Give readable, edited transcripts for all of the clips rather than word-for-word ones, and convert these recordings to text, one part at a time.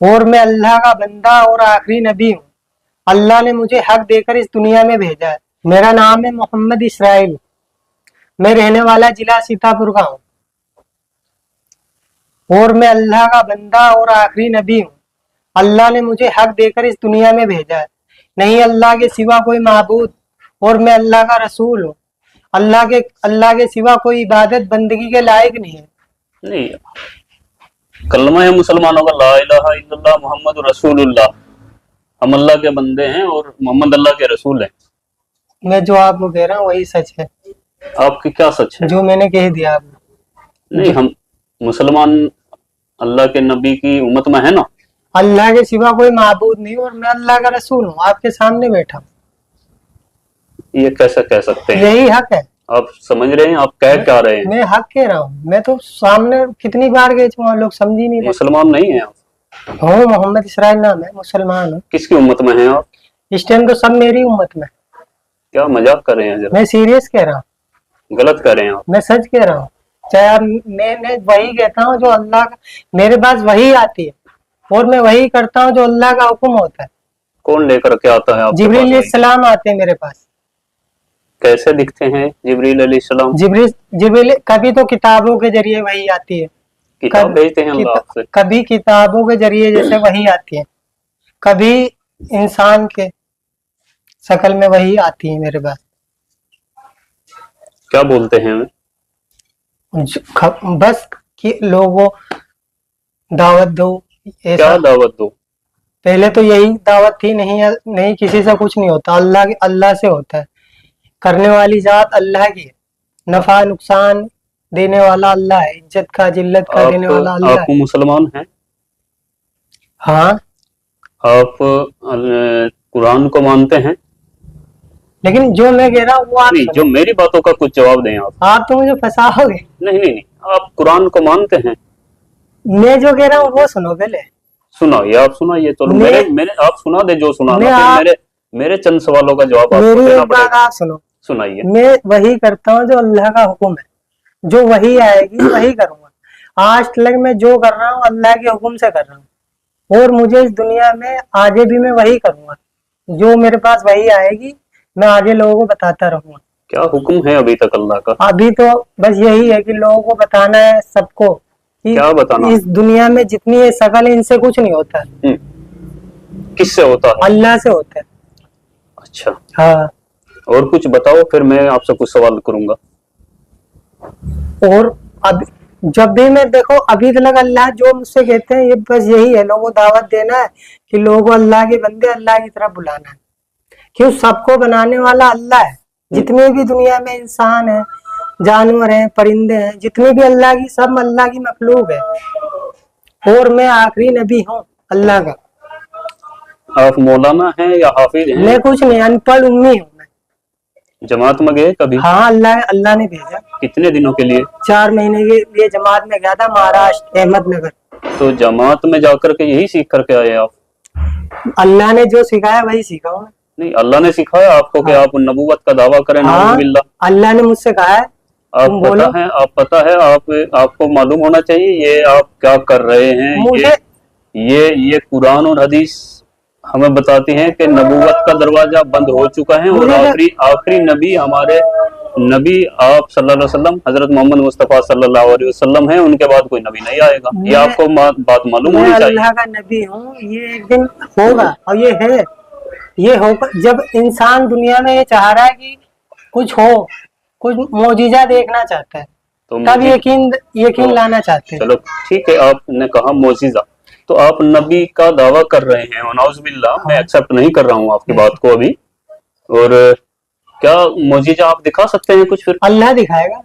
اور मैं अल्लाह का बंदा और आखिरी नबी हूँ। अल्लाह ने मुझे हक देकर इस दुनिया में भेजा है। मेरा नाम है मोहम्मद इसराइल। मैं रहने वाला जिला सीतापुर का हूँ। और मैं अल्लाह का बंदा और आखिरी नबी हूँ। अल्लाह ने मुझे हक देकर इस दुनिया में भेजा है। नहीं अल्लाह के सिवा कोई माबूद, और मैं अल्लाह का रसूल हूँ। अल्लाह के सिवा कोई इबादत बंदगी के लायक नहीं है। नहीं, कलमा है मुसलमानों का, ला इलाहा इल्लल्लाह मोहम्मद रसूलुल्लाह। हम अल्लाह के बंदे हैं और मोहम्मद अल्लाह के रसूल हैं। मैं जो आपको कह रहा हूँ वही सच है। आपकी क्या सच है? जो मैंने कह दिया आपको। नहीं, हम मुसलमान अल्लाह के नबी की उम्मत में है ना। अल्लाह के सिवा कोई माबूद नहीं और मैं अल्लाह का रसूल हूँ, आपके सामने बैठा हूँ। ये कैसे कह सकते हैं? यही हक है। आप समझ रहे हैं आप कह क्या रहे हैं? मैं हक कह रहा हूँ। मैं तो सामने कितनी बार गए थे, लोग समझ ही नहीं रहे। मुसलमान नहीं है आप? हूँ, मोहम्मद इसराइल नाम है, मुसलमान हूँ। किसकी उम्मत में हैं आप? इस टाइम तो सब मेरी उम्मत में। क्या मजाक कर रहे हैं? जरा मैं सीरियस कह रहा हूँ। गलत कर रहे हैं आप। मैं सच कह रहा हूँ। चाहे आप, मैं वही कहता हूँ जो अल्लाह का, मेरे पास वही आती है और मैं वही करता हूँ जो अल्लाह का हुक्म होता है। कौन लेकर के आता है आपके पास? जिब्रील अलैहिस्सलाम आते हैं मेरे पास। कैसे दिखते हैं जिब्रील अलैहिस्सलाम? जिब्रील कभी तो किताबों के जरिए वही आती है। किताब भेजते हैं अल्लाह आपसे? कभी किताबों के जरिए जैसे वही आती है, कभी इंसान के शक्ल में वही आती है मेरे पास। क्या बोलते हैं हमें? बस कि लोगों दावत दो। क्या दावत दो? पहले तो यही दावत थी, नहीं किसी से कुछ नहीं होता, अल्लाह से होता है। करने वाली जात अल्लाह की है, नफा नुकसान देने वाला अल्लाह है, इज्जत का जिल्लत का देने वाला अल्लाह है। आप मुसलमान हैं? हाँ। आप कुरान को मानते हैं? लेकिन जो मैं कह रहा हूँ वो आप नहीं, जो मेरी बातों का कुछ जवाब दें आप। आप तो मुझे फंसाओगे। नहीं, आप कुरान को मानते हैं? मैं जो कह रहा हूँ वो सुनो पहले। सुनाइए, आप सुनाइए। तो मेरे आप सुना दे जो सुनाना। मेरे चंद सवालों का जवाब आपको देना पड़ेगा। आप सुनो, सुनाइए। मैं वही करता हूँ जो अल्लाह का हुक्म है, जो वही आएगी वही करूंगा। आज तक मैं जो कर रहा हूँ अल्लाह के हुक्म से कर रहा हूँ और मुझे इस दुनिया में आगे भी मैं वही करूंगा। जो मेरे पास वही आएगी मैं आगे लोगों को बताता रहूंगा। क्या हुक्म है अभी तक अल्लाह का? अभी तो बस यही है कि लोगों को बताना है सबको। क्या बताना? इस दुनिया में जितनी ये शकल है इनसे कुछ नहीं होता। किससे होता है? अल्लाह से होता है। अच्छा, हाँ। और कुछ बताओ, फिर मैं आपसे कुछ सवाल करूंगा। और अब जब भी मैं देखो अभी तक अल्लाह जो मुझसे कहते हैं ये बस यही है, लोगों को दावत देना है कि लोगों को अल्लाह के बंदे अल्लाह की तरफ बुलाना है। क्यों? सबको बनाने वाला अल्लाह है। जितने भी दुनिया में इंसान है, जानवर हैं, परिंदे हैं, जितने भी अल्लाह की, सब अल्लाह की मखलूक है। और मैं आखिरी नबी हूँ अल्लाह का। आप मौलाना हैं या हाफिज हैं? मैं कुछ नहीं, अनपढ़ उम्मी हूँ। जमात में गए कभी? हाँ, अल्लाह ने भेजा। कितने दिनों के लिए? 4 महीने के लिए जमात में गया था, महाराष्ट्र अहमदनगर। तो जमात में जाकर के यही सीख करके आए आप? अल्लाह ने जो सिखाया वही सीखा हूँ। नहीं, अल्लाह ने सिखाया आपको कि आप नबूवत का दावा करें? नाउज़ुबिल्लाह। अल्लाह ने मुझसे कहा है। आप पता है आपको मालूम होना चाहिए ये आप क्या कर रहे हैं। मुझे ये कुरान और हदीस हमें बताती हैं कि नबूवत का दरवाजा बंद हो चुका है और आखिरी नबी हमारे नबी आप सल्लल्लाहु अलैहि वसल्लम हजरत मोहम्मद मुस्तफा सल्लल्लाहु अलैहि वसल्लम हैं। उनके बाद कोई नबी नहीं आएगा। ये आपको बात मालूम होनी चाहिए। अल्लाह का नबी हूँ, ये एक दिन होगा और ये है, ये होगा। जब इंसान दुनिया में ये चाह रहा है कि कुछ हो, कुछ मौजिजा देखना चाहता है, तो तब यकीन लाना चाहते हैं। चलो ठीक है, आपने कहा मौजिजा, तो आप नबी का दावा कर रहे हैं। नाउज़ुबिल्लाह, मैं एक्सेप्ट नहीं कर रहा हूँ आपकी बात को अभी। और क्या मौजिजा आप दिखा सकते हैं कुछ? फिर अल्लाह दिखाएगा,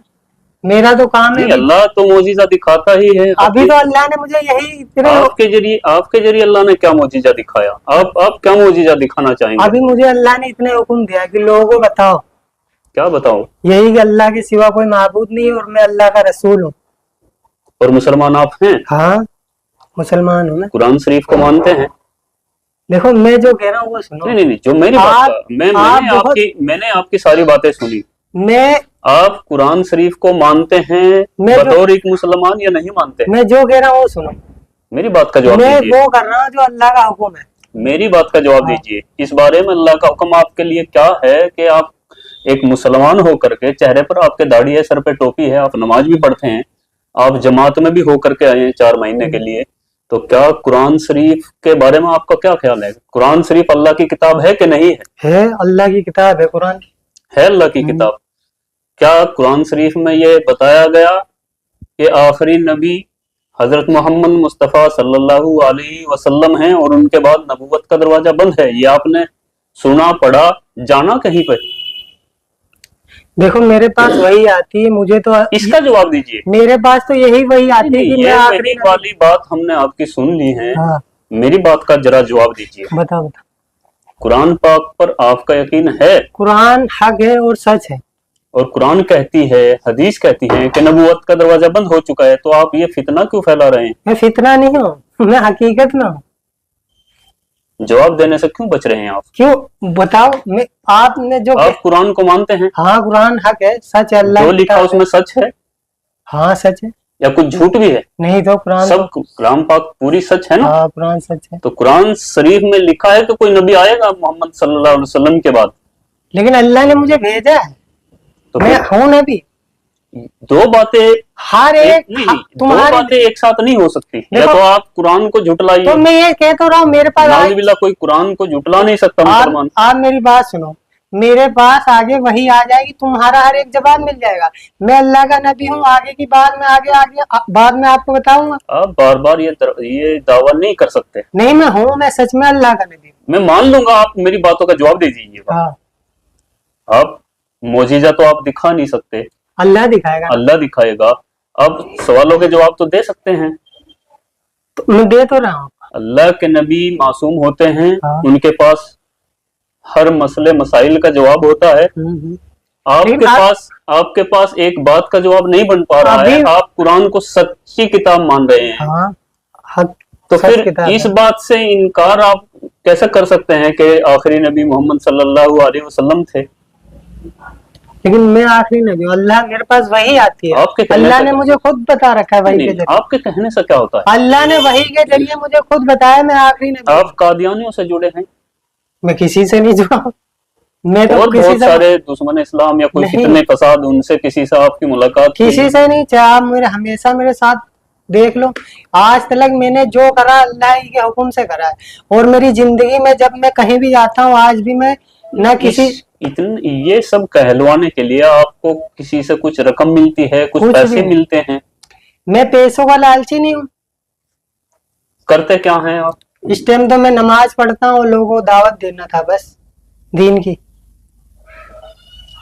मेरा तो काम है। अल्लाह तो मौजिजा दिखाता ही है। अभी तो अल्लाह ने मुझे यही आपके जरिए अल्लाह ने क्या मौजिजा दिखाया? आप क्या मौजिजा दिखाना चाहेंगे? अभी मुझे अल्लाह ने इतने हुक्म दिया कि लोगों को बताओ। क्या बताओ? यही कि अल्लाह के सिवा कोई माबूद नहीं और मैं अल्लाह का रसूल हूँ। और मुसलमान आप हैं? हाँ, मुसलमान हूँ मैं। कुरान शरीफ को मानते हैं? देखो मैं जो कह रहा हूँ वो सुनो। नहीं, जो मेरी बात मैंने आपकी सारी बातें सुनी। आप कुरान शरीफ को मानते हैं बतौर एक मुसलमान या नहीं मानते? मैं जो कह रहा हूँ वो सुनो। मेरी बात का जवाब मैं दीजिए, वो कर रहा हूँ जो अल्लाह का हुक्म है। मेरी बात का जवाब हाँ। दीजिए। इस बारे में अल्लाह का हुक्म आपके लिए क्या है कि आप एक मुसलमान होकर के, चेहरे पर आपके दाढ़ी है, सर पे टोपी है, आप नमाज भी पढ़ते हैं, आप जमात में भी होकर के आए हैं 4 महीने के लिए, तो क्या कुरान शरीफ के बारे में आपका क्या ख्याल है? कुरान शरीफ अल्लाह की किताब है कि नहीं है अल्लाह की किताब है कुरान। है अल्लाह की किताब। क्या कुरान शरीफ में ये बताया गया कि आखिरी नबी हजरत मोहम्मद मुस्तफ़ा सल्लल्लाहु अलैहि वसल्लम हैं और उनके बाद नबूवत का दरवाजा बंद है? ये आपने सुना, पढ़ा, जाना कहीं पर? देखो मेरे पास वही आती है, मुझे तो इसका जवाब दीजिए। मेरे पास तो यही वही आती है नहीं, कि ये मैं वही आखिरी वाली बात हमने आपकी सुन ली है। हाँ मेरी बात का जरा जवाब दीजिए। बताओ बताओ। कुरान पाक पर आपका यकीन है? कुरान हक है और सच है। और कुरान कहती है, हदीस कहती है कि नबूवत का दरवाजा बंद हो चुका है, तो आप ये फितना क्यों फैला रहे हैं? मैं फितना नहीं हूँ, मैं हकीकत में हूँ। जवाब देने से क्यों बच रहे हैं आप? क्यों बताओ। मैं आपने जो आप कुरान को मानते हैं? हाँ कुरान हक है, सच है, अल्लाह जो की लिखा किताब उसमें सच है हाँ सच है। या कुछ झूठ भी है? नहीं तो कुरान सब कुरान पाक पूरी सच है ना? हाँ कुरान सच है। तो कुरान शरीफ में लिखा है कि कोई नबी आएगा मोहम्मद सल्लल्लाहु अलैहि वसल्लम के बाद? लेकिन अल्लाह ने मुझे भेजा है, तो मैं फिर हूँ नबी। दो बातें हर एक नहीं, दो तुम्हारे बातें एक साथ नहीं हो सकती। या देखो, तो आप कुरान को झुटलाइए, तो मैं ये कह तो रहा हूँ, मेरे पास नाउजुबिल्लाह, कोई कुरान को झुटला नहीं सकता मुसलमान। आप मेरी बात सुनो, मेरे पास आगे वही आ जाएगी, तुम्हारा हर एक जवाब मिल जाएगा। मैं अल्लाह का नबी हूँ, आगे की बात में आगे बाद में आपको बताऊंगा। आप बार बार ये दावा नहीं कर सकते। नहीं मैं हूँ, मैं सच में अल्लाह का नबी हूँ। मैं मान लूंगा, आप मेरी बातों का जवाब दे दीजिएगा। हाँ आप मोजीजा तो आप दिखा नहीं सकते, अल्लाह दिखाएगा। अल्लाह दिखाएगा। अब सवालों के जवाब तो दे सकते हैं। तो मैं दे तो रहा हूँ। अल्लाह के नबी मासूम होते हैं, हाँ। उनके पास हर मसले मसाइल का जवाब होता है। आपके पास एक बात का जवाब नहीं बन पा रहा है। आप कुरान को सच्ची किताब मान रहे हैं। हाँ, तो फिर इस बात से इनकार आप कैसे कर सकते हैं कि आखिरी नबी मोहम्मद सल्लल्लाहु अलैहि वसल्लम थे? लेकिन मैं आखिरी नबी हूँ, अल्लाह मेरे पास वही आती है। आपके अल्लाह ने मुझे खुद बता रखा है वही के जरिए। आपके कहने से क्या होता है? अल्लाह ने वही के जरिए मुझे खुद बताया मैं आखिरी नबी। आप कादियानियों से जुड़े हैं? मैं किसी से नहीं जुड़ा हूँ। मैं तो और किसी बहुत से सारे दुश्मन इस्लाम या कोई फितने फसाद, उनसे किसी से आपकी मुलाकात? किसी से नहीं। चाहे आप हमेशा मेरे साथ देख लो, आज तक मैंने जो करा अल्लाह के हुक्म से करा है। और मेरी जिंदगी में जब मैं कहीं भी जाता हूँ, आज भी मैं न किसी ये सब कहलवाने के लिए आपको किसी से कुछ रकम मिलती है, कुछ पैसे मिलते हैं? मैं पैसों का लालची नहीं हूँ। करते क्या हैं आप? इस टाइम तो मैं नमाज पढ़ता हूँ, लोगों को दावत देना था बस दीन की।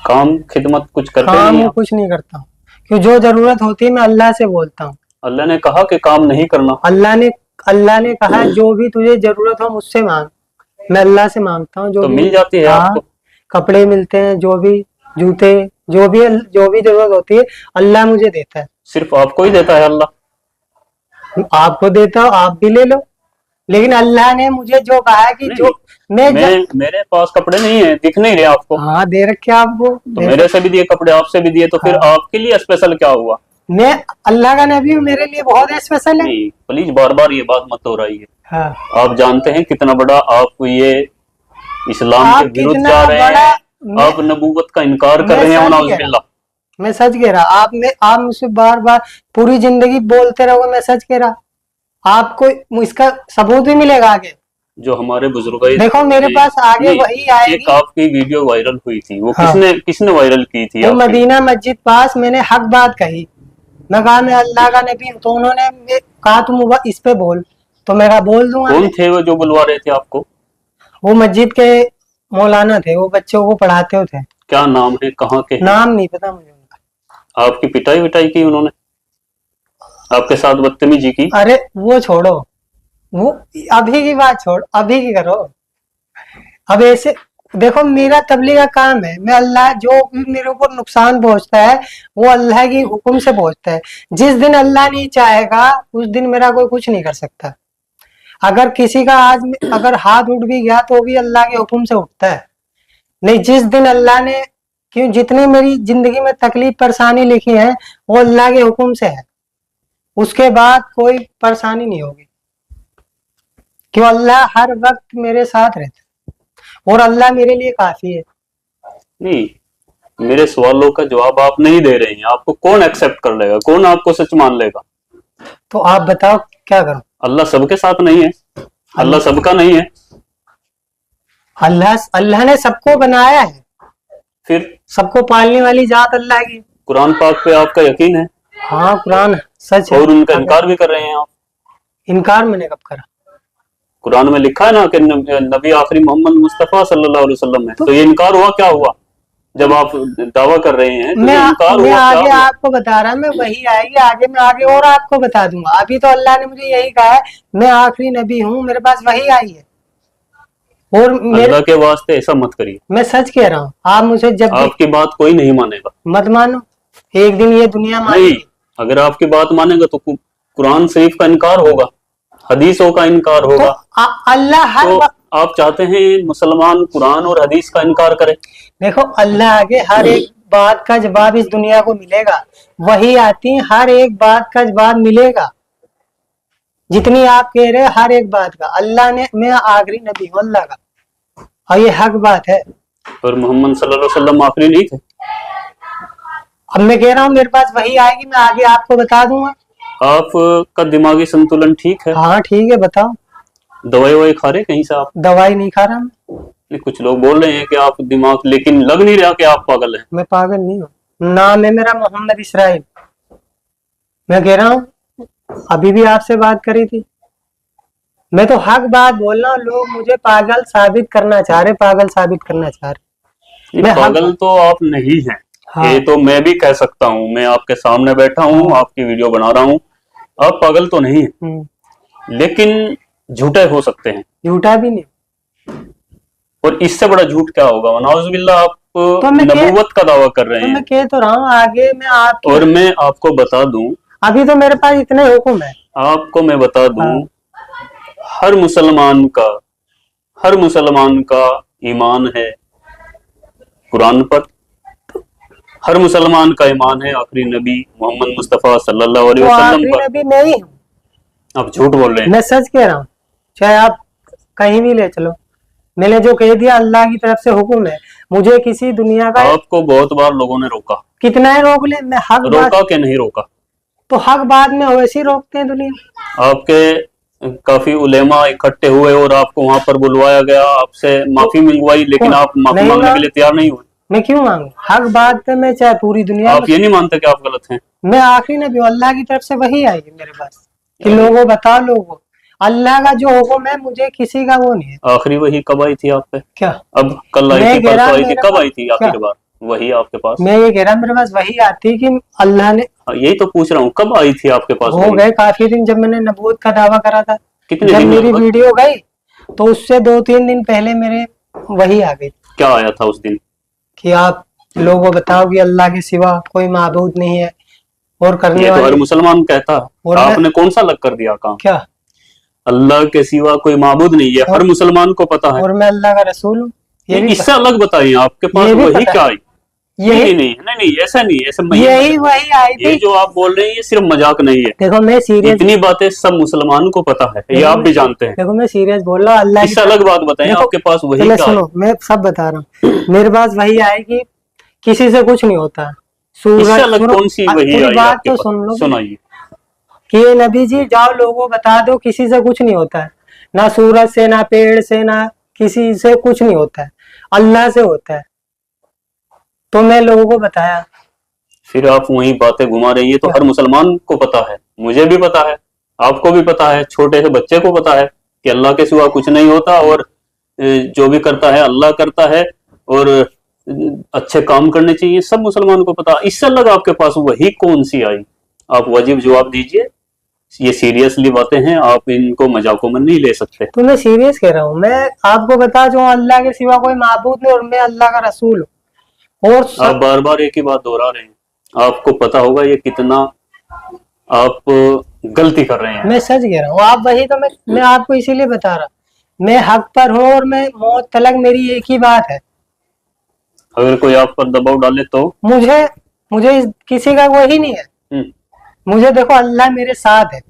काम खिदमत कुछ करते काम नहीं? कुछ नहीं करता हूँ, क्यों जो जरूरत होती है मैं अल्लाह से बोलता हूँ। अल्लाह ने कहा कि काम नहीं करना? अल्लाह ने कहा जो भी तुझे जरूरत हो मुझसे मांग। मैं अल्लाह से मांगता हूँ, जो तो भी मिल जाती है आपको? कपड़े मिलते हैं, जो भी जूते, जो भी जरूरत होती है अल्लाह मुझे देता है। सिर्फ आपको ही देता है अल्लाह? आपको देता हूँ, आप भी ले लो। लेकिन अल्लाह ने मुझे जो कहा है कि जो मेरे पास कपड़े नहीं है, दिख नहीं रहे आपको? हाँ दे रखे आपको। तो मेरे से भी दिए कपड़े, आपसे भी दिए, तो फिर आपके लिए स्पेशल क्या हुआ? मैं अल्लाह का नबी हूँ, मेरे लिए बहुत स्पेशल है। नहीं प्लीज बार बार ये बात मत हो रही है। हाँ। आप जानते हैं कितना बड़ा आप ये इस्लाम के विरुद्ध जा रहे हैं, आप नबूवत का इनकार कर रहे हैं। नाउजुबिल्लाह, मैं सच कह रहा। आप मुझसे बार बार पूरी जिंदगी बोलते रहोगे, मैं सच कह रहा। आपको इसका सबूत भी मिलेगा आगे। जो हमारे बुजुर्ग, देखो मेरे पास आगे वही आएगी। एक आपकी वीडियो वायरल हुई थी, वो हाँ। किसने वायरल की थी? वो मदीना मस्जिद पास मैंने हक बात कही, मैं कहा मैं अल्लाह का नबी हूँ, तो उन्होंने कहा तुम इस पे बोल, तो मैं कहा बोल दूंगा। कौन थे वो जो बुलवा रहे थे आपको? वो मस्जिद के मौलाना थे, वो बच्चों को पढ़ाते थे। क्या नाम है, कहाँ के? नाम नहीं पता मुझे उनका। आपकी पिटाई विटाई की उन्होंने? आपके साथ बदतमीजी की? अरे वो छोड़ो, वो अभी की बात छोड़, अभी की करो। अब ऐसे देखो, मेरा तबलीग का काम है। मैं अल्लाह जो भी मेरे ऊपर नुकसान पहुंचता है वो अल्लाह की हुक्म से पहुंचता है। जिस दिन अल्लाह नहीं चाहेगा उस दिन मेरा कोई कुछ नहीं कर सकता। अगर किसी का आज अगर हाथ उठ भी गया तो भी अल्लाह के हुक्म से उठता है। नहीं, जिस दिन अल्लाह ने, क्यों जितनी मेरी जिंदगी में तकलीफ परेशानी लिखी है वो अल्लाह के हुक्म से है, उसके बाद कोई परेशानी नहीं होगी। क्यों अल्लाह हर वक्त मेरे साथ रहता है और अल्लाह मेरे लिए काफी है। नहीं, मेरे सवालों का जवाब आप नहीं दे रहे हैं। आपको कौन एक्सेप्ट कर लेगा, कौन आपको सच मान लेगा? तो आप बताओ क्या करूं? अल्लाह सबके साथ नहीं है, अल्लाह सबका नहीं है। अल्लाह ने सबको बनाया है, फिर सबको पालने वाली जात अल्लाह की। कुरान पाक पे आपका यकीन है हाँ, कुरान सच है। और उनका इनकार भी कर रहे हैं आप। इनकार मैंने कब करा? कुरान में लिखा है ना कि नबी आखिरी मोहम्मद मुस्तफा सल्लल्लाहु अलैहि वसल्लम है। तो ये इनकार हुआ क्या हुआ जब आप दावा कर रहे हैं? तो मैं इनकार मैं हुआ आगे क्या हुआ? आपको बता रहा, मैं वही आएगी आगे, मैं आगे और आपको बता दूंगा। अभी तो अल्लाह ने मुझे यही कहा है, मैं आखिरी नबी हूँ, मेरे पास वही आई है। और अल्लाह के वास्ते ऐसा मत करिए। मैं सच कह रहा हूँ, आप मुझे जब भी आपकी बात कोई नहीं मानेगा। मत मानो, एक दिन ये दुनिया नहीं, मानेगी। अगर आपकी बात मानेगा तो कुरान शरीफ का इनकार होगा, हदीसों का इनकार तो होगा। अल्लाह हर तो वक्त, आप चाहते हैं मुसलमान कुरान और हदीस का इनकार करें? देखो अल्लाह आगे हर एक बात का जवाब इस दुनिया को मिलेगा। वही आती है, हर एक बात का जवाब मिलेगा। जितनी आप कह रहे हैं हर एक बात का, अल्लाह ने, मैं आखिरी नबी हूँ अल्लाह का, और ये हक बात है। और मोहम्मद सल्लल्लाहु अलैहि वसल्लम आखिरी नहीं थे? अब मैं कह रहा हूँ मेरे पास वही आएगी, मैं आगे आपको बता दूंगा। आपका दिमागी संतुलन ठीक है? हाँ ठीक है, बताओ। दवाई ववाई खा रहे कहीं से आप? दवाई नहीं खा रहा मैं। नहीं, कुछ लोग बोल रहे हैं कि आप दिमाग, लेकिन लग नहीं रहा कि आप पागल हैं। मैं पागल नहीं हूँ, नाम है मेरा मोहम्मद इसराइल। मैं कह रहा हूँ, अभी भी आपसे बात करी थी, मैं तो हक बात बोल रहा हूँ। लोग मुझे पागल साबित करना चाह रहे, पागल साबित करना चाह रहे। मैं पागल तो आप नहीं हैं। हाँ। ये तो मैं भी कह सकता हूँ, मैं आपके सामने बैठा हूँ, आपकी वीडियो बना रहा हूँ। आप पागल तो नहीं है, लेकिन झूठे हो सकते हैं। झूठा भी नहीं। और इससे बड़ा झूठ क्या होगा? नाउजुबिल्लाह, आप तो नबूवत का दावा कर रहे तो हैं। मैं कह तो रहा हूँ, आगे मैं आपको, और मैं आपको बता दूं, अभी तो मेरे पास इतने हुक्म है। आपको मैं बता दूं, हाँ। हर मुसलमान का ईमान है कुरान पर। हर मुसलमान का ईमान है आखिरी नबी मोहम्मद मुस्तफा सल्लल्लाहु अलैहि तो वसल्लम आखिरी पर। नबी मैं ही हूँ। आप झूठ बोल रहे हैं। मैं सच कह रहा हूँ, चाहे आप कहीं भी ले चलो। मैंने जो कह दिया अल्लाह की तरफ से हुक्म है, मुझे किसी दुनिया का। आपको बहुत बार लोगों ने रोका। कितना है रोक ले, मैं हक रोका बात, कि नहीं रोका? तो हक बात में वैसे ही रोकते हैं दुनिया। आपके काफी उलेमा इकट्ठे हुए और आपको वहां पर बुलवाया गया, आपसे माफी मंगवाई, लेकिन आप माफी नहीं मांगने ना। के लिए तैयार नहीं हुए। मैं क्यों मांगू? हक बात पे मैं चाहे पूरी दुनिया आप ये नहीं मानते कि आप गलत हैं? मैं आखिरी नबी हूँ, अल्लाह की तरफ से वही आएगी मेरे पास कि लोगों बताओ, लोगों अल्लाह का जो हुक्म है, मुझे किसी का वो नहीं है। आखिरी वही कब आई थी आप पे? क्या? अब कल आई मैं थी, कह रहा परसों आई थी, मेरे कब पास आई थी आखिरी बार वही आपके पास? मैं ये कह रहा मेरे पास वही आती कि अल्लाह ने, यही तो पूछ रहा हूँ, कब आई थी आपके पास? हो गए काफी दिन जब मैंने नबूवत का दावा करा था। कितने जब दिन मेरी लगभग? वीडियो गई तो उससे 2-3 दिन पहले मेरे वही आ गई क्या आया था उस दिन? कि आप लोगों बताओ कि अल्लाह के सिवा कोई माबूद नहीं है और करने ये तो हर वाले। मुसलमान कहता है। और आपने कौन सा अलग कर दिया काम? क्या? अल्लाह के सिवा कोई माबूद नहीं है, हर मुसलमान को पता है। और मैं अल्लाह का रसूल हूँ, ये भी इससे अलग बताइए, आपके पास ये भी वही पता क्या है। आई? यही नहीं, ऐसा नहीं, ऐसा यही वही आई ये थी। जो आप बोल रहे हैं ये सिर्फ मजाक नहीं है। देखो मैं सीरियस, इतनी बातें सब मुसलमानों को पता है, ये आप भी जानते हैं। देखो मैं सीरियस बोल रहा हूँ, अल्लाह इससे अलग बात बताएं, आपके पास वही पहले क्या सुनो, मैं सब बता रहा हूँ। मेरे पास वही आई कि किसी से कुछ नहीं होता। इससे सूरज, अलग कौन सी वही पूरी आई बात आपके तो पास? सुन लो सुनाइए। कि ये नबी जी जाओ लोगों बता दो, किसी से कुछ नहीं होता है, ना सूरज से, ना पेड़ से, ना किसी से कुछ नहीं होता है, अल्लाह से होता है। तो मैं लोगों को बताया। फिर आप वही बातें घुमा रही है। तो हर मुसलमान को पता है, मुझे भी पता है, आपको भी पता है, छोटे से बच्चे को पता है कि अल्लाह के सिवा कुछ नहीं होता और जो भी करता है अल्लाह करता है और अच्छे काम करने चाहिए, सब मुसलमान को पता। इससे अलग आपके पास वही कौन सी आई? आप वाजिब जवाब दीजिए। ये सीरियसली बातें हैं, आप इनको मजाकों में नहीं ले सकते। तो मैं सीरियस कह रहा हूँ, मैं आपको बता जो अल्लाह के सिवा कोई माबूद नहीं और मैं अल्लाह का रसूल हूँ। और आप बार बार एक ही बात दोहरा रहे हैं, आपको पता होगा ये कितना आप गलती कर रहे हैं। मैं सच कह रहा हूँ, आप वही तो मैं आपको इसीलिए बता रहा, मैं हक पर हूँ और मैं मौत तलक मेरी एक ही बात है। अगर कोई आप पर दबाव डाले तो? मुझे किसी का वही नहीं है। मुझे देखो अल्लाह मेरे साथ है।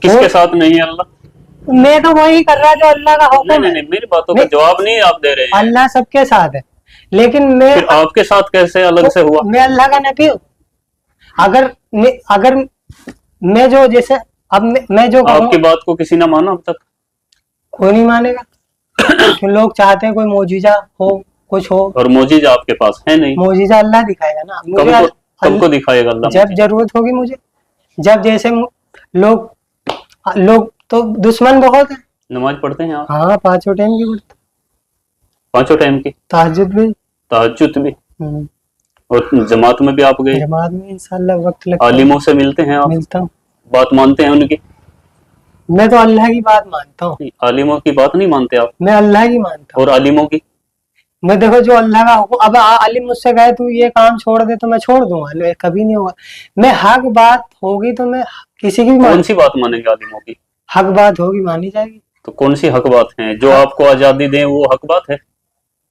किसके साथ नहीं है अल्लाह? मैं तो वही कर रहा जो अल्लाह का नहीं हुक्म नहीं है। नहीं, मेरी बातों का जवाब नहीं आप दे रहे हैं। अल्लाह सबके साथ है, लेकिन फिर आपके साथ कैसे अलग से हुआ? मैं अल्लाह का नबी हूँ। अगर मैं जो जैसे अब मैं जो कहूँ, आपकी बात को किसी ने माना अब तक? कोई नहीं मानेगा। तो लोग चाहते हैं कोई मोजीजा हो, कुछ हो। और मोजीजा आपके पास है नहीं। मोजीजा अल्लाह दिखाएगा ना मुझे। कब को दिखाएगा अल्लाह? जब जरूरत होगी मुझे, जब जैसे लोग तो दुश्मन बहुत है। नमाज पढ़ते हैं आप? हाँ, 5 टाइम की पढ़ते, 5 टाइम की, तहज्जुद भी। तहज्जुद भी, और जमात में भी आप गए? जमात में इंशाल्लाह वक्त लगता है। आलिमों से मिलते हैं आप? मिलता हूँ। बात मानते हैं उनकी? मैं तो अल्लाह की बात मानता हूँ। आलिमों की बात नहीं मानते आप? मैं अल्लाह की मानता हूँ। और आलिमों की? मैं देखो जो अल्लाह का हुक्म, अब आलिम मुझसे कहे तू ये काम छोड़ दे तो मैं छोड़ दूंगा, कभी नहीं होगा। मैं हक बात होगी तो मैं किसी की भी कौन सी बात मानेंगे आलिमों की? हक बात होगी मानी जाएगी। तो कौन सी हक बात है? जो आपको आजादी दें वो हक बात है?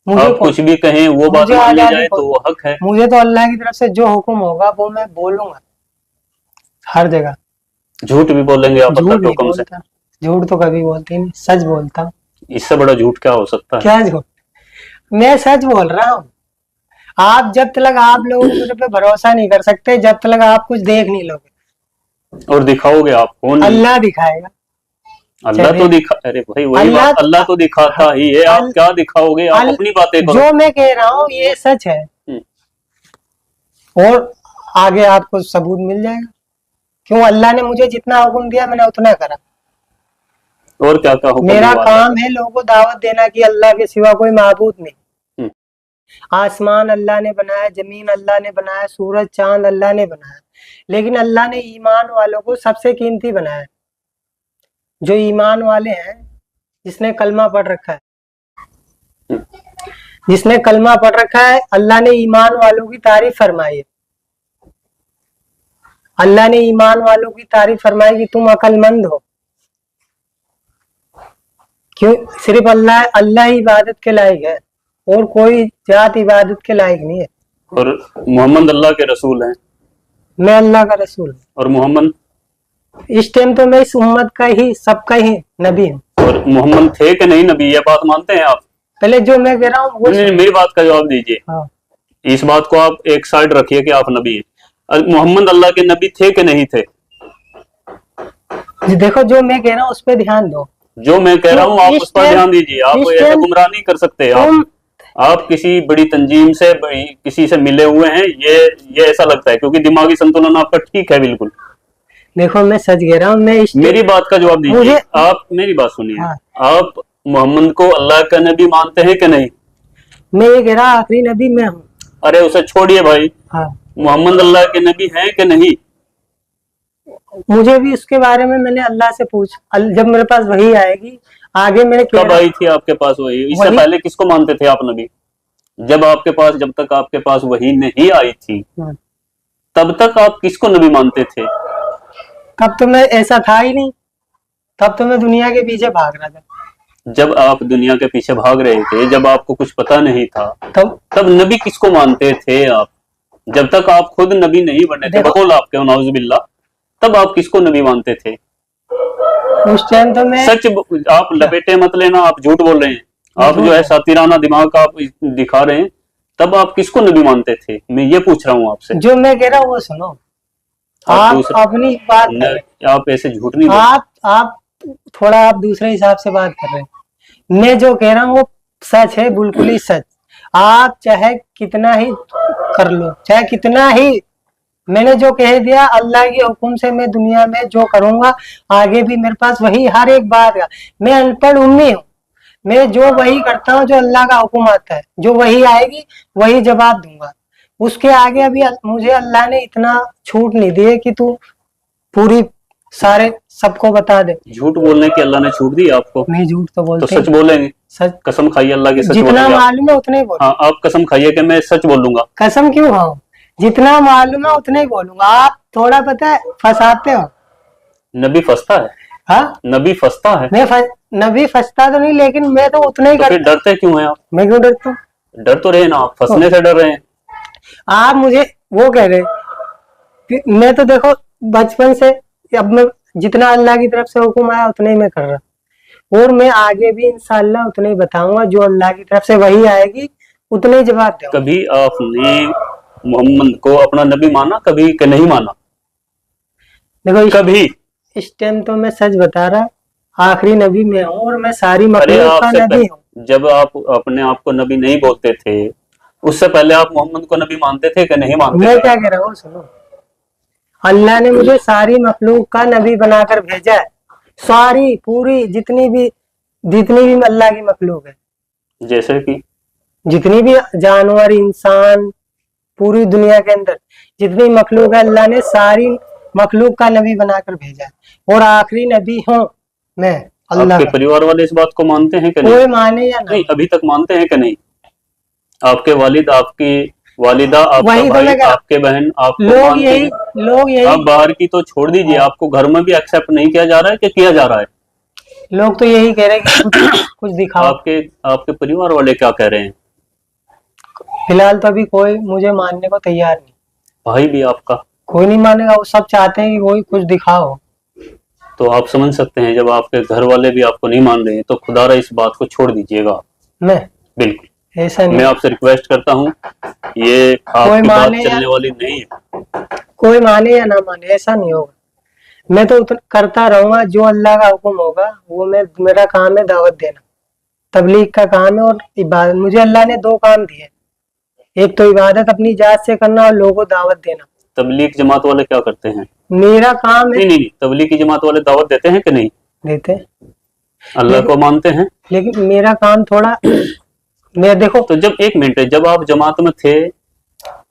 मुझे आप कुछ भी कहें वो बात मुझे मानी आजादी जाए तो वो हक है? मुझे तो अल्लाह की तरफ से जो हुक्म होगा वो मैं बोलूंगा हर जगह। झूठ भी बोलेंगे आप अल्लाह झूठ के नहीं हुक्म से? बोलता, झूठ तो कभी बोलते ही नहीं, सच बोलता हूँ। इससे बड़ा झूठ क्या हो सकता है? क्या झूठ? मैं सच बोल रहा हूँ। आप जब तक आप लोग मुझे पे भरोसा नहीं कर सकते, जब तक आप कुछ देख नहीं लोगे। और दिखाओगे आप? कौन? अल्लाह दिखाएगा। अल्लाह तो दिखा, अरे भाई वही बात, अल्लाह तो दिखाता ही है। आप क्या दिखाओगे? आप अपनी बातें करो। जो मैं कह रहा हूँ ये सच है, और आगे आपको सबूत मिल जाएगा। क्यों? अल्लाह ने मुझे जितना हुक्म दिया मैंने उतना करा। और क्या क्या हुक्म? मेरा काम है लोगों को दावत देना कि अल्लाह के सिवा कोई माबूद नहीं। आसमान अल्लाह ने बनाया, जमीन अल्लाह ने बनाया, सूरज चांद अल्लाह ने बनाया, लेकिन अल्लाह ने ईमान वालों को सबसे कीमती बनाया। जो ईमान वाले हैं, जिसने कलमा पढ़ रखा है, जिसने कलमा पढ़ रखा है, अल्लाह ने ईमान वालों की तारीफ फरमाई है। अल्लाह ने ईमान वालों की तारीफ फरमाई कि तुम अक्लमंद हो। क्यों? सिर्फ अल्लाह ही इबादत के लायक है, और कोई जात इबादत के लायक नहीं है। और मोहम्मद अल्लाह के रसूल हैं? मैं अल्लाह का रसूल हूँ। और मोहम्मद? इस टाइम तो मैं इस उम्मत का ही, सबका ही नबी हूँ। और मोहम्मद थे कि नहीं नबी, ये बात मानते हैं आप? पहले जो मैं कह रहा हूँ वो नहीं, मेरी बात का जवाब दीजिए। हाँ। इस बात को आप एक साइड रखिए कि आप नबी हैं। मोहम्मद अल्लाह के नबी थे कि नहीं थे? देखो जो मैं कह रहा हूँ उस पर ध्यान दो। जो मैं कह रहा हूँ आप उस पर ध्यान दीजिए। आप ऐसे गुमराह नहीं कर सकते। आप किसी बड़ी तंजीम से, किसी से मिले हुए हैं, ये ऐसा लगता है, क्योंकि दिमागी संतुलन आपका ठीक है बिल्कुल। देखो मैं सच कह रहा हूँ। मैं मेरी बात का जवाब दीजिए। आप मेरी बात सुनिए। हाँ। आप मोहम्मद को अल्लाह का नबी मानते हैं कि नहीं? मैं ये कह रहा आखिरी नबी मैं हूँ। अरे उसे छोड़िए भाई। हाँ। मोहम्मद अल्लाह के नबी हैं कि नहीं? मुझे भी उसके बारे में मैंने अल्लाह से पूछ, जब मेरे पास वही आएगी आगे मैंने। कब आई थी आपके पास वही? इससे पहले किसको मानते थे आप नबी? जब तक आपके पास वही नहीं आई थी तब तक आप किसको नबी मानते थे? तब तो मैं ऐसा था ही नहीं, तब तो मैं दुनिया के पीछे भाग रहा था। जब आप दुनिया के पीछे भाग रहे थे, जब आपको कुछ पता नहीं था, तब नबी किसको मानते थे आप? जब तक आप खुद नबी नहीं बने थे, बकौल आपके नाउजुबिल्लाह, तब आप किसको नबी मानते थे? उस टाइम तो मैं सच आप लपेटे मत लेना, आप झूठ बोल रहे हैं। आप जो है सातिराना दिमाग आप दिखा रहे हैं। तब आप किसको नबी मानते थे? मैं ये पूछ रहा हूँ आपसे। जो मैं कह रहा हूँ वो सुनो। आप अपनी बात आप ऐसे झूठ नहीं आप थोड़ा आप दूसरे हिसाब से बात कर रहे हैं। मैं जो कह रहा हूँ वो सच है, बिल्कुल ही सच। आप चाहे कितना ही कर लो, चाहे कितना ही, मैंने जो कह दिया अल्लाह के हुक्म से मैं दुनिया में जो करूंगा आगे भी मेरे पास वही हर एक बात का। मैं अनपढ़ उम्मी हूँ, मैं जो वही करता हूँ जो अल्लाह का हुक्म आता है, जो वही आएगी वही जवाब दूंगा। उसके आगे अभी मुझे अल्लाह ने इतना छूट नहीं दी है कि तू पूरी सारे सबको बता दे। झूठ बोलने की अल्लाह ने छूट दी आपको? नहीं, झूठ तो बोलते। तो सच बोलेंगे? सच। कसम खाइए अल्लाह की, सच जितना मालूम है उतना ही बोलूंगा। हाँ, आप कसम खाइए कि मैं सच बोलूंगा। कसम क्यों खाऊं? जितना मालूम है उतना ही बोलूंगा। आप थोड़ा पता है फंसाते हो। नबी फंसता है? हाँ, नबी फंसता है? नबी फंसता तो नहीं, लेकिन मैं तो उतना ही फिर डरते क्यों हैं आप? मैं क्यों डरता हूँ? डर तो रहे ना, आप फंसने से डर रहे हैं। आप मुझे वो कह रहे, मैं तो देखो बचपन से, अब मैं जितना अल्लाह की तरफ से हुक्म आया उतना ही मैं कर रहा। اور میں آگے بھی इंशाल्लाह उतने ही बताऊंगा, जो अल्लाह की तरफ से वही आएगी उतने ही जवाब दूंगा। कभी आपने मोहम्मद को अपना नबी माना, कभी कि नहीं माना? देखो कभी? इस टाइम तो मैं सच बता रहा, आखिरी नबी मैं हूँ और मैं सारी अरे मखलूक का आपसे नबी हूँ। जब आप अपने आप को नबी नहीं बोलते थे, उससे पहले आप मोहम्मद को नबी मानते थे कि नहीं मानते मैं थे? क्या कह रहा हूँ सुनो, अल्लाह ने मुझे सारी मखलूक का नबी बनाकर भेजा है, सारी पूरी जितनी भी अल्लाह की मखलूक है, जैसे कि जितनी भी जानवर इंसान पूरी दुनिया के अंदर जितनी मखलूक है, अल्लाह ने सारी मखलूक का नबी बनाकर भेजा है और आखिरी नबी हूँ मैं अल्लाह आपके का। परिवार वाले इस बात को मानते हैं कि नहीं? कोई माने या ना नहीं, अभी तक मानते हैं कि नहीं? आपके वालिद, आपकी वालिदा, आपका वही तो भाई, मैं कह रहा हूँ। आपके बहन आपको लोग मानते यही हैं? आप बाहर की तो छोड़ दीजिए, आपको घर में भी एक्सेप्ट नहीं किया जा रहा है कि किया जा रहा है? लोग तो यही कह रहे हैं कि कुछ दिखाओ। आपके परिवार वाले क्या कह रहे हैं? फिलहाल तो अभी कोई मुझे मानने को तैयार नहीं, भाई भी आपका? कोई नहीं मानेगा, वो सब चाहते हैं कि कोई कुछ दिखाओ। तो आप समझ सकते हैं, जब आपके घर वाले भी आपको नहीं मान रहे हैं तो खुदारा इस बात को छोड़ दीजिएगा। मैं बिल्कुल, ऐसा नहीं, मैं आपसे रिक्वेस्ट करता हूँ, ये आपकी बात माने या- चलने वाली नहीं है। कोई माने या ना माने ऐसा नहीं होगा, मैं तो करता रहूंगा जो अल्लाह का हुक्म होगा वो मेरा काम है दावत देना, तबलीग का काम है और इबादत। मुझे अल्लाह ने दो काम दिए, एक तो इबादत अपनी जात से करना और लोगों को दावत देना। तबलीग जमात वाले क्या करते हैं? मेरा काम है, नहीं, तबलीग की जमात वाले दावत देते हैं कि नहीं? देते हैं, अल्लाह को मानते हैं? लेकिन मेरा काम थोड़ा मैं देखो तो जब एक मिनट, जब आप जमात में थे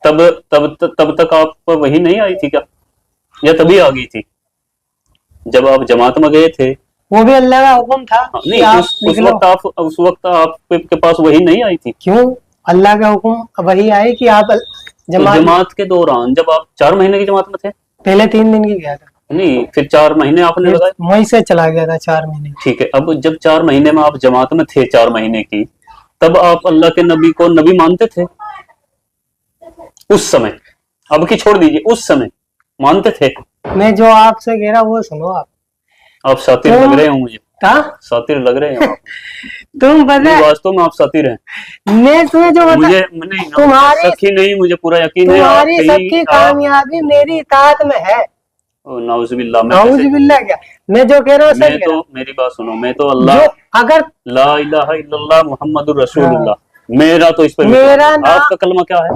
तब तक आप पर वही नहीं आई थी क्या, या तभी आ गई थी? जब आप जमात में गए थे वो भी अल्लाह का हुक्म था कि नहीं, आप उस वक्त आपके पास वही नहीं आई थी? क्यों अल्लाह का हुक्म वही आए कि आप तो जमात के दौरान जब आप 4 महीने की जमात में थे? पहले 3 दिन की गया था, नहीं, फिर 4 महीने आपने लगाए? वहीं से चला गया था 4 महीने। ठीक है, अब जब 4 महीने में आप जमात में थे 4 महीने की, तब आप अल्लाह के नबी को नबी मानते थे? उस समय, अब की छोड़ दीजिए, उस समय मानते थे? मैं जो आपसे कह रहा वो सुनो, आप सातिर लग रहे हो मुझे, सातिर लग रहे हैं आप। तुम पता वास्तव में आप सातिर हैं। मैं तुम्हें जो मुझे नहीं, तुम्हारी सखी नहीं, मुझे पूरा यकीन है तुम्हारी सबकी कामयाबी मेरी इताअत में है। नाउजुबिल्लाह, नाउजुबिल्लाह क्या, मैं जो कह रहा हूँ सच कह रहा हूँ। मेरी बात सुनो, मैं तो अल्लाह अगर ला इलाहा इल्लल्लाह मुहम्मदुर रसूलुल्लाह, मेरा तो इस पर मेरा आपका कलमा क्या है?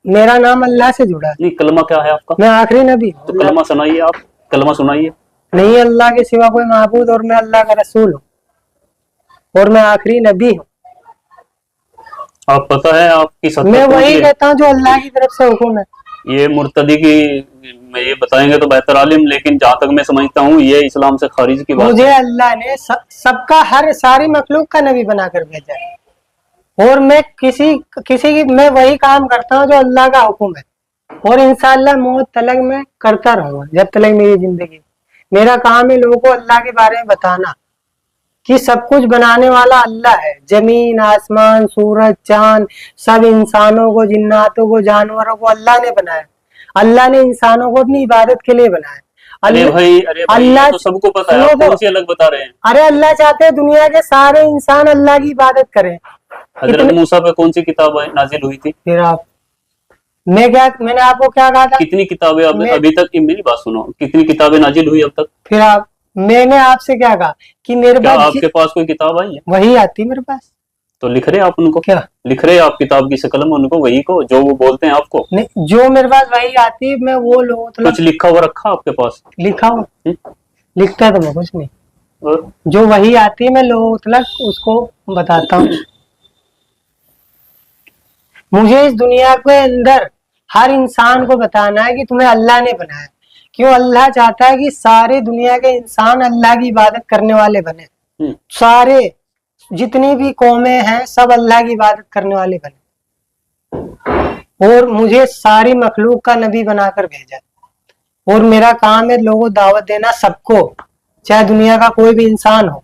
मेरा नाम अल्लाह से जुड़ा है। नहीं, कलमा क्या है आपका? मैं आखिरी नबी। तो कलमा सुनाइए, आप कलमा सुनाइए। नहीं अल्लाह के सिवा कोई माबूद और मैं अल्लाह का रसूल हूँ और मैं आखिरी नबी हूँ। आप पता है आपकी मैं वही कहता हूँ जो अल्लाह की तरफ से हुक्म है। ये मुर्तदी की मैं ये बताएंगे तो बेहतर आलिम, लेकिन जहां तक मैं समझता हूँ ये इस्लाम से खारिज की बात है। मुझे अल्लाह ने सबका सारी मखलूक का नबी बनाकर भेजा है और मैं किसी की मैं वही काम करता हूँ जो अल्लाह का हुक्म है और इंशाअल्लाह मौत तलक मैं करता रहूंगा जब तक मेरी जिंदगी। मेरा काम है लोगों को अल्लाह के बारे में बताना कि सब कुछ बनाने वाला अल्लाह है, जमीन आसमान सूरज चांद सब इंसानों को जिन्नातों को जानवरों को अल्लाह ने बनाया। अल्लाह ने इंसानों को अपनी इबादत के लिए बनाया। अरे भाई अल्लाह तो सबको पता है, आप कौन सी अलग बता रहे हैं? अरे अल्लाह चाहते हैं दुनिया के सारे इंसान अल्लाह की इबादत करें। हजरत मूसा पे कौन सी किताब नाजिल हुई थी? फिर आप मैंने आपको क्या कहा था? कितनी किताबें अभी तक, मेरी बात सुनो, कितनी किताबें नाजिल हुई अब तक? फिर मैंने आपसे क्या कहा कि मेरे पास आपके पास कोई किताब आई है? वही आती मेरे पास। तो लिख रहे आप उनको? क्या लिख रहे आप किताब की शक्ल में उनको, वही को जो वो बोलते हैं आपको? नहीं, जो मेरे पास वही आती है मैं वो लोगों कुछ लिखा हुआ रखा आपके पास? लिखा हुआ लिखता तो मैं कुछ नहीं, जो वही आती है मैं लोगों तक उसको बताता हूँ। मुझे इस दुनिया के अंदर हर इंसान को बताना है कि तुम्हें अल्लाह ने बनाया। क्यों? अल्लाह चाहता है कि सारी दुनिया के इंसान अल्लाह की इबादत करने वाले बने। सारे जितनी भी कौमें हैं सब अल्लाह की इबादत करने वाले बने और मुझे सारी मखलूक का नबी बनाकर भेजा और मेरा काम है लोगों दावत देना सबको, चाहे दुनिया का कोई भी इंसान हो।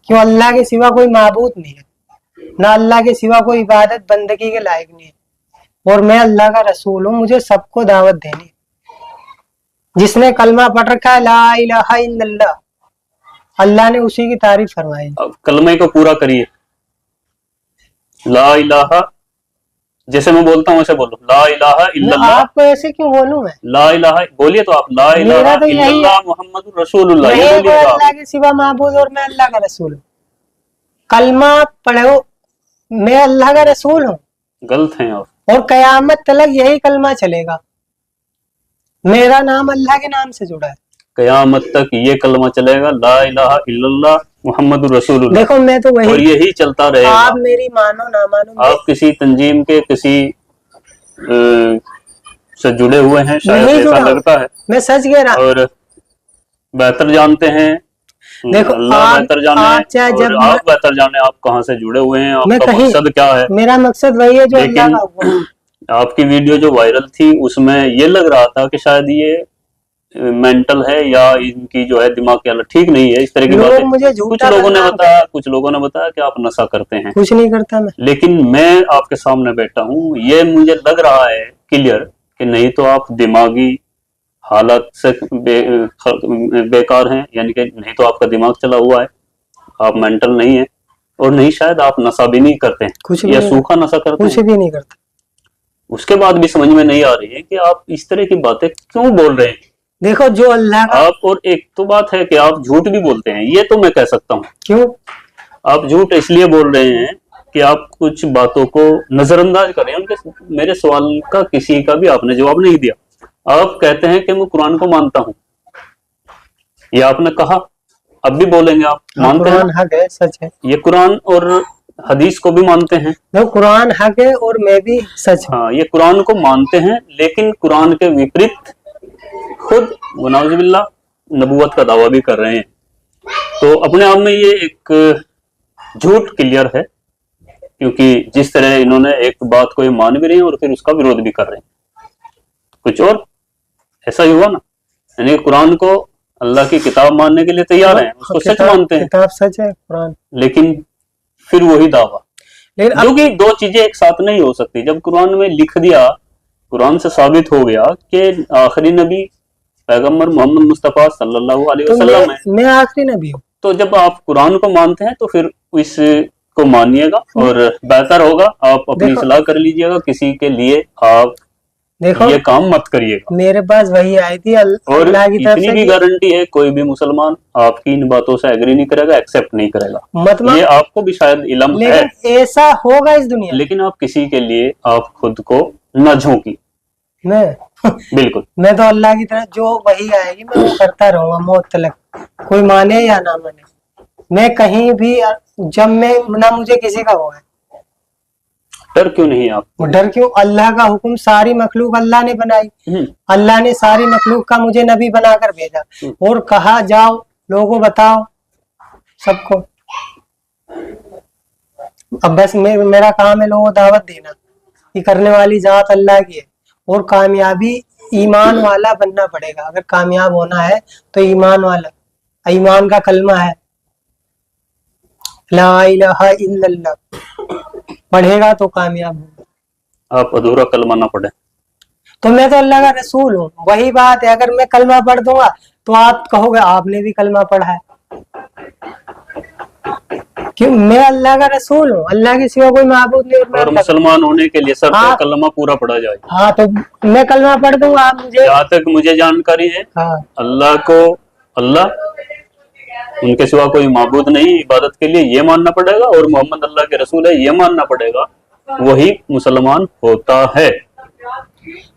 क्यों? अल्लाह के सिवा कोई माबूद नहीं है, ना अल्लाह के सिवा कोई इबादत बंदगी के लायक नहीं है और मैं अल्लाह का रसूल हूँ। मुझे सबको दावत देनी। जिसने कलमा पढ़ रखा है ला इलाहा इल्लल्लाह अल्लाह ने उसी की तारीफ फरमाई। अब कलमे को पूरा करिए, ला इलाहा, जैसे मैं बोलता हूँ वैसे बोलो, ला इलाहा इल्लल्लाह। आपको ऐसे क्यों बोलूं मैं? ला इलाहा बोलिए तो आप, ला मेरा इलाहा तो यही इल्लल्लाह मुहम्मदुर रसूलुल्लाह, ये नहीं कोई बोलिएगा आप। अल्लाह के सिवा माबूद और मैं अल्लाह का रसूल हूँ। कलमा पढ़ो, मैं अल्लाह का रसूल हूँ, गलत हैं आप। और कयामत तक यही कलमा चलेगा। मेरा नाम अल्लाह के नाम से जुड़ा है। कयामत तक ये कलमा चलेगा, ला इलाहा इल्लल्लाह मुहम्मदुर रसूलुल्लाह, देखो मैं तो और वही, यही चलता रहेगा। आप मेरी मानो ना मानो, आप किसी तंजीम के किसी से जुड़े हुए हैं शायद, नहीं ऐसा जुड़ा हूं। लगता है, मैं सच कह रहा हूं। और बेहतर जानते हैं, देखो अल्लाह बेहतर जाने, आप चाहे और जब आप बेहतर जाने आप कहाँ से जुड़े हुए हैं, मैं आपका कहीं, मकसद क्या है। मेरा मकसद वही है जो अल्लाह लेकिन का हुक्म है। आपकी वीडियो जो वायरल थी उसमें ये लग रहा था कि शायद ये मेंटल है या इनकी जो है दिमाग की हालत ठीक नहीं है, इस तरह की लोग बातें मुझे कुछ झूठा लोगों ने बदनाम बताया, कुछ लोगों ने बताया कि आप नशा करते हैं। कुछ नहीं करता मैं। लेकिन मैं आपके सामने बैठा हूँ, ये मुझे लग रहा है क्लियर कि नहीं तो आप दिमागी हालत से बेकार हैं, यानी कि नहीं तो आपका दिमाग चला हुआ है, आप मेंटल नहीं है, और नहीं शायद आप नशा भी नहीं करते हैं, कुछ भी या नहीं, सूखा नशा करते कुछ हैं। भी नहीं करता। उसके बाद भी समझ में नहीं आ रही है कि आप इस तरह की बातें क्यों बोल रहे हैं। देखो जो अल्लाह का, आप, और एक तो बात है कि आप झूठ भी बोलते हैं, ये तो मैं कह सकता हूँ। क्यों आप झूठ इसलिए बोल रहे हैं कि आप कुछ बातों को नजरअंदाज कर रहे हैं। उनके मेरे सवाल का किसी का भी आपने जवाब नहीं दिया। आप कहते हैं कि मैं कुरान को मानता हूँ, ये आपने कहा, अब भी बोलेंगे आप मानते हैं। कुरान हक है, सच है। ये कुरान और हदीस को भी मानते हैं। देखो कुरान हक है और मैं भी सच हूँ। हाँ, ये कुरान को मानते हैं, लेकिन कुरान के विपरीत खुद वनाउजुबिल्लाह नबूवत का दावा भी कर रहे हैं। तो अपने आप में ये एक झूठ क्लियर है, क्योंकि जिस तरह इन्होंने एक बात को ये मान भी रहे हैं और फिर उसका विरोध भी कर रहे हैं, कुछ और ऐसा ही हुआ ना। यानी कुरान को अल्लाह की किताब मानने के लिए तैयार हैं, उसको सच मानते हैं, किताब सच है कुरान, लेकिन फिर वही दावा। लेकिन क्योंकि दो चीजें एक साथ नहीं हो सकती। जब कुरान में लिख दिया, कुरान से साबित हो गया कि आखिरी नबी पैगंबर मोहम्मद मुस्तफा सल्लल्लाहु अलैहि तो वसल्लम है, मैं आखिरी नबी हूँ। तो जब आप कुरान को मानते हैं तो फिर इसको मानिएगा, और बेहतर होगा आप अपनी सलाह कर लीजिएगा, किसी के लिए आप देखो ये काम मत करिएगा। मेरे पास वही आई थी और अल्लाह की तरफ इतनी से भी कि गारंटी है, कोई भी मुसलमान आपकी इन बातों से एग्री नहीं करेगा, एक्सेप्ट नहीं करेगा। मत मान, ये आपको भी शायद इल्म है, लेकिन ऐसा होगा इस दुनिया में। लेकिन आप किसी के लिए आप खुद को न झोंकी। मैं बिल्कुल, मैं तो अल्लाह की तरफ जो वही आएगी मैं वो करता रहूंगा मौत तक, कोई माने या ना माने। मैं कहीं भी, जब मैं ना मुझे किसी का वो है डर क्यों नहीं आप? डर क्यों? अल्लाह का हुक्म, सारी मखलूक अल्लाह ने बनाई, अल्लाह ने सारी मखलूक का मुझे नबी बनाकर भेजा और कहा जाओ लोगों बताओ सबको। अब बस मेरा काम है लोगों को दावत देना, ये करने वाली जात अल्लाह की है, और कामयाबी ईमान वाला बनना पड़ेगा। अगर कामयाब होना है तो ईमान वाला, ईमान का कलमा है ला इलाहा इल्लल्लाह, पढ़ेगा तो कामयाब होगा। आप अधूरा कलमा ना पढ़े। तो मैं तो अल्लाह का रसूल हूँ, वही बात है। अगर मैं कलमा पढ़ दूंगा तो आप कहोगे आपने भी कलमा पढ़ा है, क्यों? मैं अल्लाह का रसूल हूँ, अल्लाह के सिवा कोई माबूद नहीं। और मुसलमान होने के लिए शर्त है कलमा पूरा पढ़ा जाए। हाँ, तो मैं कलमा पढ़ दूंगा, आप मुझे, जहाँ तक मुझे जानकारी है, हाँ, अल्लाह को अल्लाह, उनके सिवा कोई माबूद नहीं इबादत के लिए, ये मानना पड़ेगा, और मोहम्मद अल्लाह के रसूल है ये मानना पड़ेगा, वही मुसलमान होता है।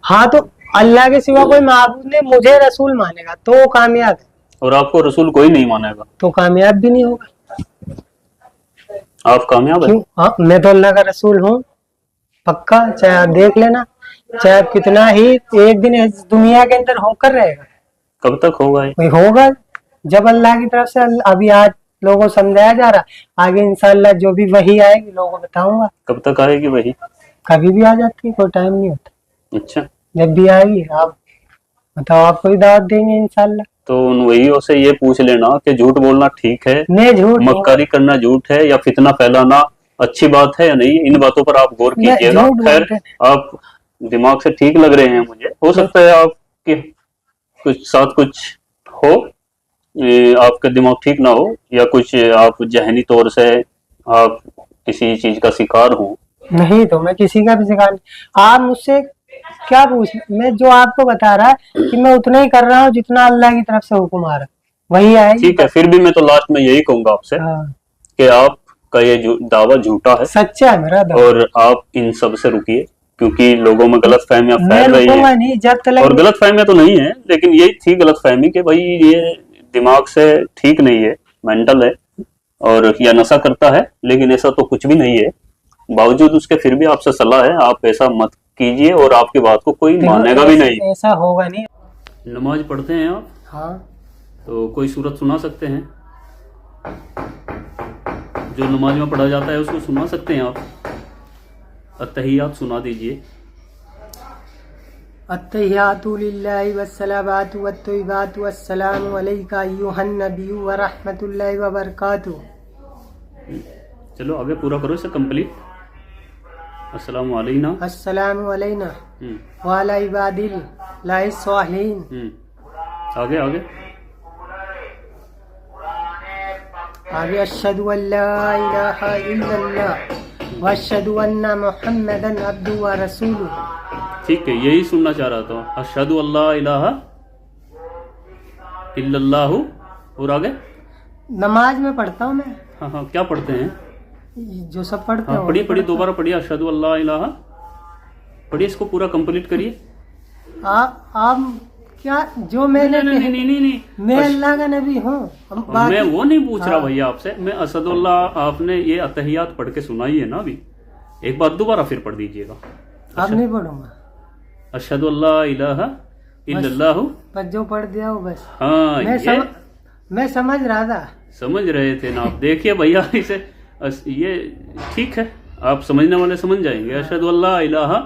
हाँ, तो अल्लाह के सिवा कोई माबूद नहीं, मुझे रसूल मानेगा तो वो कामयाब है, और आपको रसूल कोई नहीं मानेगा तो कामयाब भी नहीं होगा। आप कामयाब है। क्यों? हाँ, मैं तो अल्लाह का रसूल हूँ पक्का, चाहे आप देख लेना, चाहे कितना ही एक दिन इस दुनिया के अंदर होकर रहेगा। कब तक होगा ये? कोई होगा जब अल्लाह की तरफ से, अभी आज लोगों को समझाया जा रहा, आगे इंशाअल्लाह जो भी वही आएगी लोगों को बताऊंगा। कब तक आएगी वही? कभी भी आ जाती है, कोई टाइम नहीं होता। अच्छा, जब भी आएगी आप बताओ, आपको ही दावत देंगे इंशाअल्लाह। तो उन वहीयों से ये पूछ लेना कि झूठ बोलना ठीक है, मैं झूठ, मक्कारी करना झूठ है, या फितना फैलाना अच्छी बात है या नहीं, इन बातों पर आप गौर कीजिएगा। खैर, आप दिमाग से ठीक लग रहे हैं मुझे, हो सकता है आपके कुछ साथ कुछ हो, आपका दिमाग ठीक ना हो या कुछ आप जहनी तौर से आप किसी चीज का शिकार हो? नहीं तो मैं किसी का भी शिकार नहीं। आप मुझसे क्या पूछ, मैं जो आपको बता रहा है कि मैं उतना ही कर रहा हूँ जितना अल्लाह की तरफ से हुक्म आ रहा है, वही आएगी। ठीक है, फिर भी मैं तो लास्ट में यही कहूंगा आपसे हाँ, कि आपका ये दावा झूठा है सच्चा है मेरा दावा। और आप इन सब से रुकिए, क्योंकि लोगों में गलत फहमियां मैं फैल रही रुकूंगा है। नहीं जब तक। और गलत फहमियां तो नहीं है, लेकिन यही थी गलत फहमी कि भाई ये दिमाग से ठीक नहीं है, मेंटल है और या नशा करता है, लेकिन ऐसा तो कुछ भी नहीं है। बावजूद उसके फिर भी आपसे सलाह है, आप ऐसा मत कीजिए और आपकी बात को कोई मानेगा भी नहीं। ऐसा होगा नहीं। नमाज पढ़ते हैं आप? हाँ, तो कोई सूरत सुना सकते हैं? जो नमाज में पढ़ा जाता है उसको सुना सकते हैं आप? अत्तहियात सुना दीजिए। अत्तहियातु लिल्लाहि वस्सलावातु वत्तय्यिबातु वस्सलामु अलैका अय्युहन नबिय्यु व रहमतुल्लाहि व बरकातुहू। चलो आगे पूरा करो इसे कंप्लीट। अस्सलामु अलैना अस्सलामु अलैना व अला इबादिल्लाहि स्वालिहीन। आगे आगे आगे अशहदु अल्ला इलाहा इल्लल्लाह व अशहदु अन्ना मुहम्मदन अब्दुहु व रसूलुहु। ठीक है, यही सुनना चाह रहा था। अशहदु अल्ला इलाहा इल्लल्लाहु। और आगे नमाज में पढ़ता हूँ मैं। हाँ हाँ, क्या पढ़ते हैं? जो सब पढ़ते हाँ हैं पढ़िए पढ़िए, दोबारा पढ़िए। अशहदु अल्ला इलाहा पढ़िए, इसको पूरा कंप्लीट करिए। आप क्या जो मैंने नहीं, मैं अल्लाह का नबी हूँ। मैं वो नहीं पूछ रहा भैया आपसे। मैं असदुल्लाह, आपने ये अतहियात पढ़ के सुनाई है ना अभी, एक बार दोबारा फिर पढ़ दीजिएगा। अब नहीं पढ़ूंगा। अशहदु अल्ला इलाहा इल्लल्लाहु। बस जो पढ़ दिया हो बस। हाँ, मैं समझ रहा था। समझ रहे थे ना आप? देखिए भैया, इसे ये ठीक है, आप समझने वाले समझ जाएंगे। अशहदु अल्ला इलाहा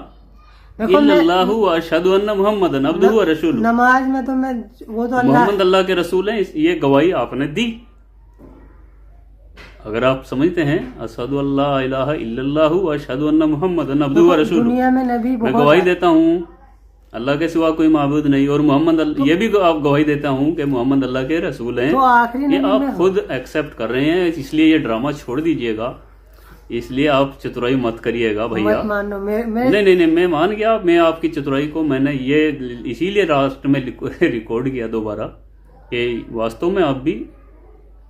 इल्लल्लाहु व अशहदु अन्ना मुहम्मदन अब्दुहु व रसूलुहु। नमाज में तो मैं वो तो मोहम्मद अल्लाह के रसूल हैं, ये गवाही आपने दी। अगर आप समझते हैं अशहदु अल्ला इलाहा इल्लल्लाहु व अशहदु अन्ना मुहम्मदन अब्दुहु व रसूलुहु, दुनिया में नबी मैं गवाही देता हूँ अल्लाह के सिवा कोई माबूद नहीं, और मोहम्मद ये भी आप गवाही देता हूँ कि मोहम्मद अल्लाह के रसूल हैं। तो आखिरी ये आप खुद एक्सेप्ट कर रहे हैं, इसलिए ये ड्रामा छोड़ दीजिएगा। इसलिए आप चतुराई मत करिएगा भैया। मानो नहीं, मैं मान गया। मैं आपकी चतुराई को मैंने ये इसीलिए लास्ट में रिकॉर्ड किया दोबारा कि वास्तव में आप भी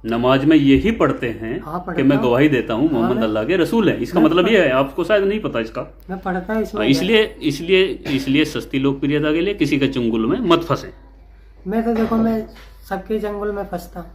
नमाज में यही पढ़ते हैं कि मैं गवाही देता हूँ मोहम्मद अल्लाह के रसूल हैं। इसका मतलब ये है, आपको शायद नहीं पता इसका। मैं पढ़ता हूँ इसलिए सस्ती लोकप्रियता के लिए किसी के चंगुल में मत फंसे। मैं तो देखो, मैं सबके चंगुल में फंसता हूँ।